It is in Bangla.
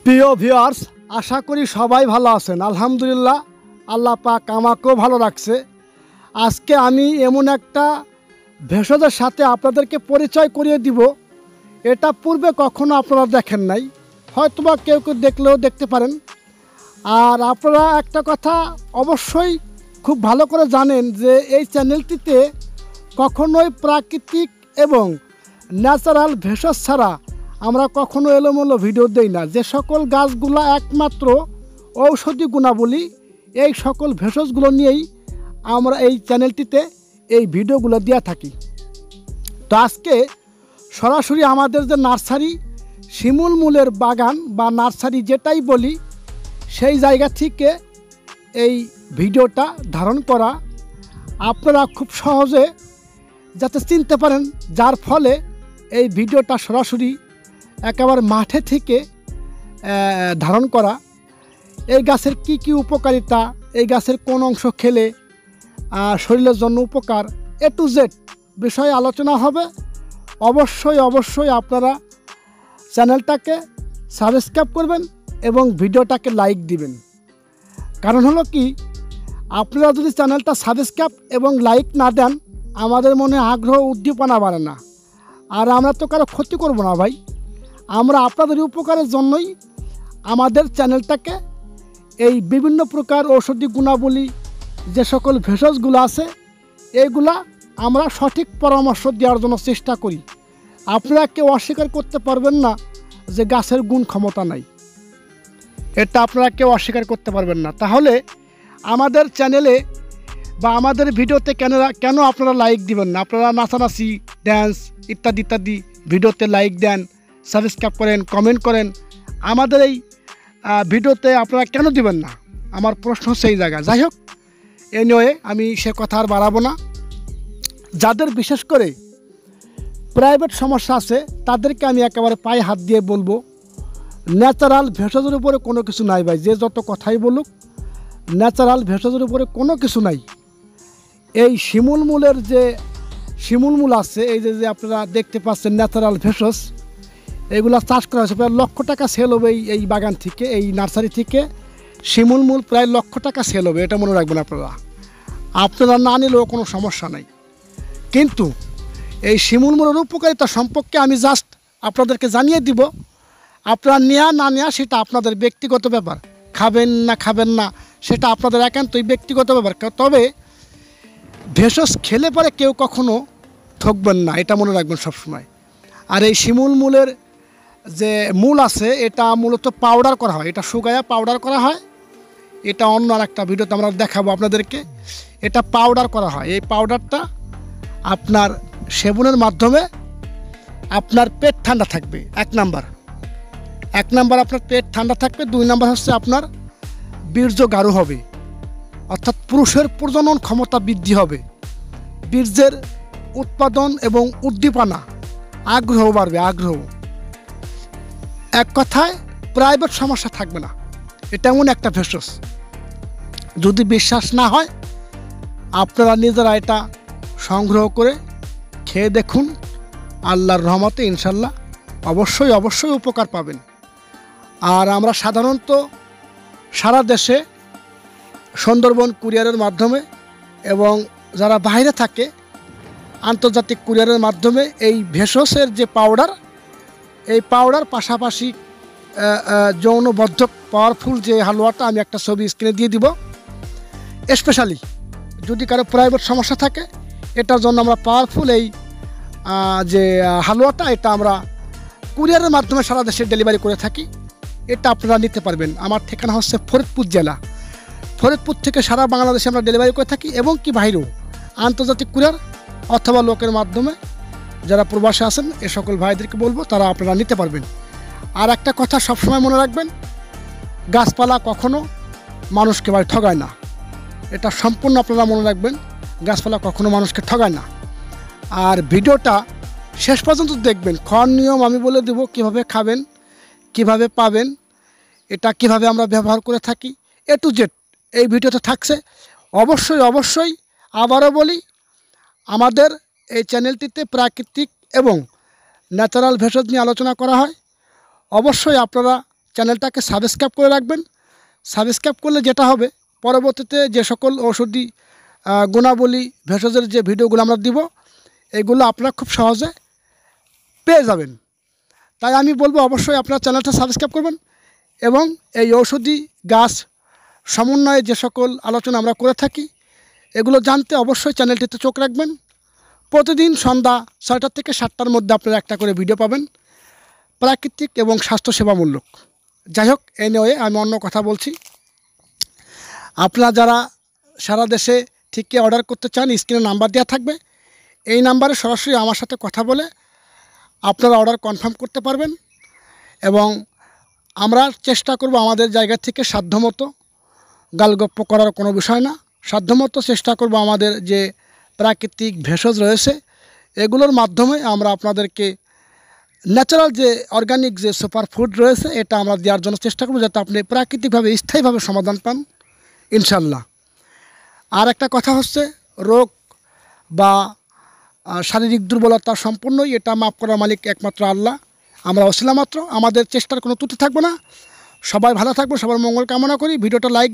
প্রিয় ভিউয়ার্স, আশা করি সবাই ভালো আছেন। আলহামদুলিল্লাহ, আল্লাহ পাক আমাকেও ভালো রাখছে। আজকে আমি এমন একটা ভেষজের সাথে আপনাদেরকে পরিচয় করিয়ে দিব, এটা পূর্বে কখনো আপনারা দেখেন নাই, হয়তোবা কেউ কেউ দেখলেও দেখতে পারেন। আর আপনারা একটা কথা অবশ্যই খুব ভালো করে জানেন যে এই চ্যানেলটিতে কখনোই প্রাকৃতিক এবং ন্যাচারাল ভেষজ ছাড়া আমরা কখনো এলোমেলো ভিডিও দেই না। যে সকল গাছগুলো একমাত্র ঔষধি গুণাবলী, এই সকল ভেষজগুলো নিয়েই আমরা এই চ্যানেলটিতে এই ভিডিওগুলো দিয়ে থাকি। তো আজকে সরাসরি আমাদের যে নার্সারি, শিমুল মূলের বাগান বা নার্সারি যেটাই বলি, সেই জায়গা থেকে এই ভিডিওটা ধারণ করা, আপনারা খুব সহজে যাতে চিনতে পারেন, যার ফলে এই ভিডিওটা সরাসরি একেবারে মাঠে থেকে ধারণ করা। এই গাছের কি কি উপকারিতা, এই গাছের কোন অংশ খেলে শরীরের জন্য উপকার, এ টু জেড বিষয়ে আলোচনা হবে। অবশ্যই আপনারা চ্যানেলটাকে সাবস্ক্রাইব করবেন এবং ভিডিওটাকে লাইক দিবেন। কারণ হলো কি, আপনারা যদি চ্যানেলটা সাবস্ক্রাইব এবং লাইক না দেন, আমাদের মনে আগ্রহ উদ্দীপনা বাড়ে না। আর আমরা তো কারো ক্ষতি করব না ভাই, আমরা আপনাদের উপকারের জন্যই আমাদের চ্যানেলটাকে এই বিভিন্ন প্রকার ঔষধি গুণাবলী, যে সকল ভেষজগুলো আছে, এইগুলা আমরা সঠিক পরামর্শ দেওয়ার জন্য চেষ্টা করি। আপনারা কেউ অস্বীকার করতে পারবেন না যে গাছের গুণ ক্ষমতা নাই, এটা আপনারা কেউ অস্বীকার করতে পারবেন না। তাহলে আমাদের চ্যানেলে বা আমাদের ভিডিওতে কেন আপনারা লাইক দিবেন না? আপনারা নাচানাচি, ড্যান্স ইত্যাদি ভিডিওতে লাইক দেন, সাবস্ক্রাইব করেন, কমেন্ট করেন, আমাদের এই ভিডিওতে আপনারা কেন দিবেন না? আমার প্রশ্ন সেই জায়গা। যাই হোক, এ নিয়ে আমি সে কথা আর বাড়াবো না। যাদের বিশেষ করে প্রাইভেট সমস্যা আছে, তাদেরকে আমি একেবারে পায়ে হাত দিয়ে বলবো, ন্যাচারাল ভেষজের উপরে কোনো কিছু নাই ভাই। যে যত কথাই বলুক, ন্যাচারাল ভেষজের উপরে কোনো কিছু নাই। এই শিমুল মূলের যে শিমুল মূল আছে, এই যে আপনারা দেখতে পাচ্ছেন ন্যাচারাল ভেষজ, এইগুলা চাষ করা হয়েছে। প্রায় 1,00,000 টাকা সেল হবে এই বাগান থেকে, এই নার্সারি থেকে শিমুল মূল প্রায় 1,00,000 টাকা সেল হবে, এটা মনে রাখবেন আপনারা না নিলেও কোনো সমস্যা নাই। কিন্তু এই শিমুল মূলের উপকারিতা সম্পর্কে আমি জাস্ট আপনাদেরকে জানিয়ে দিব। আপনারা নেওয়া না নেওয়া সেটা আপনাদের ব্যক্তিগত ব্যাপার, খাবেন না সেটা আপনাদের একান্তই ব্যক্তিগত ব্যাপার। তবে ভেষজ খেলে পরে কেউ কখনো ঠকবেন না, এটা মনে রাখবেন সবসময়। আর এই শিমুল মূলের যে মূল আছে, এটা মূলত পাউডার করা হয়, এটা শুকায়া পাউডার করা হয়। এটা অন্য আর একটা ভিডিওতে আমরা দেখাবো আপনাদেরকে। এটা পাউডার করা হয়। এই পাউডারটা আপনার সেবনের মাধ্যমে আপনার পেট ঠান্ডা থাকবে। এক নাম্বার আপনার পেট ঠান্ডা থাকবে। 2 নাম্বার হচ্ছে আপনার বীর্য গাঢ় হবে, অর্থাৎ পুরুষের প্রজনন ক্ষমতা বৃদ্ধি হবে, বীর্যের উৎপাদন এবং উদ্দীপনা, আগ্রহ বাড়বে, আগ্রহ। এক কথায় প্রাইভেট সমস্যা থাকবে না। এটা এমন একটা ভেষজ, যদি বিশ্বাস না হয় আপনারা নিজেরা এটা সংগ্রহ করে খেয়ে দেখুন। আল্লাহর রহমতে ইনশাল্লাহ অবশ্যই উপকার পাবেন। আর আমরা সাধারণত সারা দেশে সুন্দরবন কুরিয়ারের মাধ্যমে এবং যারা বাইরে থাকে আন্তর্জাতিক কুরিয়ারের মাধ্যমে এই ভেষজের যে পাউডার, এই পাউডার পাশাপাশি যৌনবদ্ধক পাওয়ারফুল যে হালুয়াটা, আমি একটা ছবি স্ক্রিনে দিয়ে দিব। স্পেশালি যদি কারো প্রাইভেট সমস্যা থাকে, এটার জন্য আমরা পাওয়ারফুল এই যে হালুয়াটা, এটা আমরা কুরিয়ারের মাধ্যমে সারা দেশে ডেলিভারি করে থাকি। এটা আপনারা নিতে পারবেন। আমার ঠিকানা হচ্ছে ফরিদপুর জেলা। ফরিদপুর থেকে সারা বাংলাদেশে আমরা ডেলিভারি করে থাকি, এবং কি বাইরেও আন্তর্জাতিক কুরিয়ার অথবা লোকের মাধ্যমে যারা প্রবাসে আছেন, এ সকল ভাইদেরকে বলবো তারা আপনারা নিতে পারবেন। আর একটা কথা সবসময় মনে রাখবেন, গাছপালা কখনো মানুষকে ভাই ঠগায় না। এটা সম্পূর্ণ আপনারা মনে রাখবেন, গাছপালা কখনো মানুষকে ঠগায় না। আর ভিডিওটা শেষ পর্যন্ত দেখবেন। খাওয়ার নিয়ম আমি বলে দেব, কিভাবে খাবেন, কিভাবে পাবেন, এটা কিভাবে আমরা ব্যবহার করে থাকি, এ টু জেড এই ভিডিওতে থাকছে। অবশ্যই আবারও বলি, আমাদের এই চ্যানেলটিতে প্রাকৃতিক এবং ন্যাচারাল ভেষজ নিয়ে আলোচনা করা হয়। অবশ্যই আপনারা চ্যানেলটাকে সাবস্ক্রাইব করে রাখবেন। সাবস্ক্রাইব করলে যেটা হবে, পরবর্তীতে যে সকল ঔষধি গুণাবলী ভেষজের যে ভিডিওগুলো আমরা দিব, এগুলো আপনারা খুব সহজে পেয়ে যাবেন। তাই আমি বলবো অবশ্যই আপনারা চ্যানেলটা সাবস্ক্রাইব করবেন এবং এই ঔষধি গাছ সমন্বয়ে যে সকল আলোচনা আমরা করে থাকি এগুলো জানতে অবশ্যই চ্যানেলটিতে চোখ রাখবেন। প্রতিদিন সন্ধ্যা 6টা থেকে 7টার মধ্যে আপনারা একটা করে ভিডিও পাবেন, প্রাকৃতিক এবং স্বাস্থ্যসেবামূলক। যাই হোক, এই নিয়ে আমি অন্য কথা বলছি। আপনারা যারা সারা দেশে থেকে অর্ডার করতে চান, স্ক্রিনে নাম্বার দেওয়া থাকবে, এই নাম্বারে সরাসরি আমার সাথে কথা বলে আপনারা অর্ডার কনফার্ম করতে পারবেন এবং আমরা চেষ্টা করব আমাদের জায়গা থেকে সাধ্যমতো, গালগপ্প করার কোনো বিষয় না, সাধ্যমতো চেষ্টা করব আমাদের যে প্রাকৃতিক ভেষজ রয়েছে এগুলোর মাধ্যমে আমরা আপনাদেরকে ন্যাচারাল যে অর্গানিক যে সুপার ফুড রয়েছে এটা আমরা দেওয়ার জন্য চেষ্টা করব, যাতে আপনি প্রাকৃতিকভাবে স্থায়ীভাবে সমাধান পান ইনশাল্লাহ। আর একটা কথা হচ্ছে, রোগ বা শারীরিক দুর্বলতা সম্পূর্ণই এটা মাফ করার মালিক একমাত্র আল্লাহ। আমরা ওসিলা মাত্র, আমাদের চেষ্টার কোনো ত্রুটি থাকবে না। সবাই ভালো থাকবো, সবার মঙ্গল কামনা করি। ভিডিওটা লাইক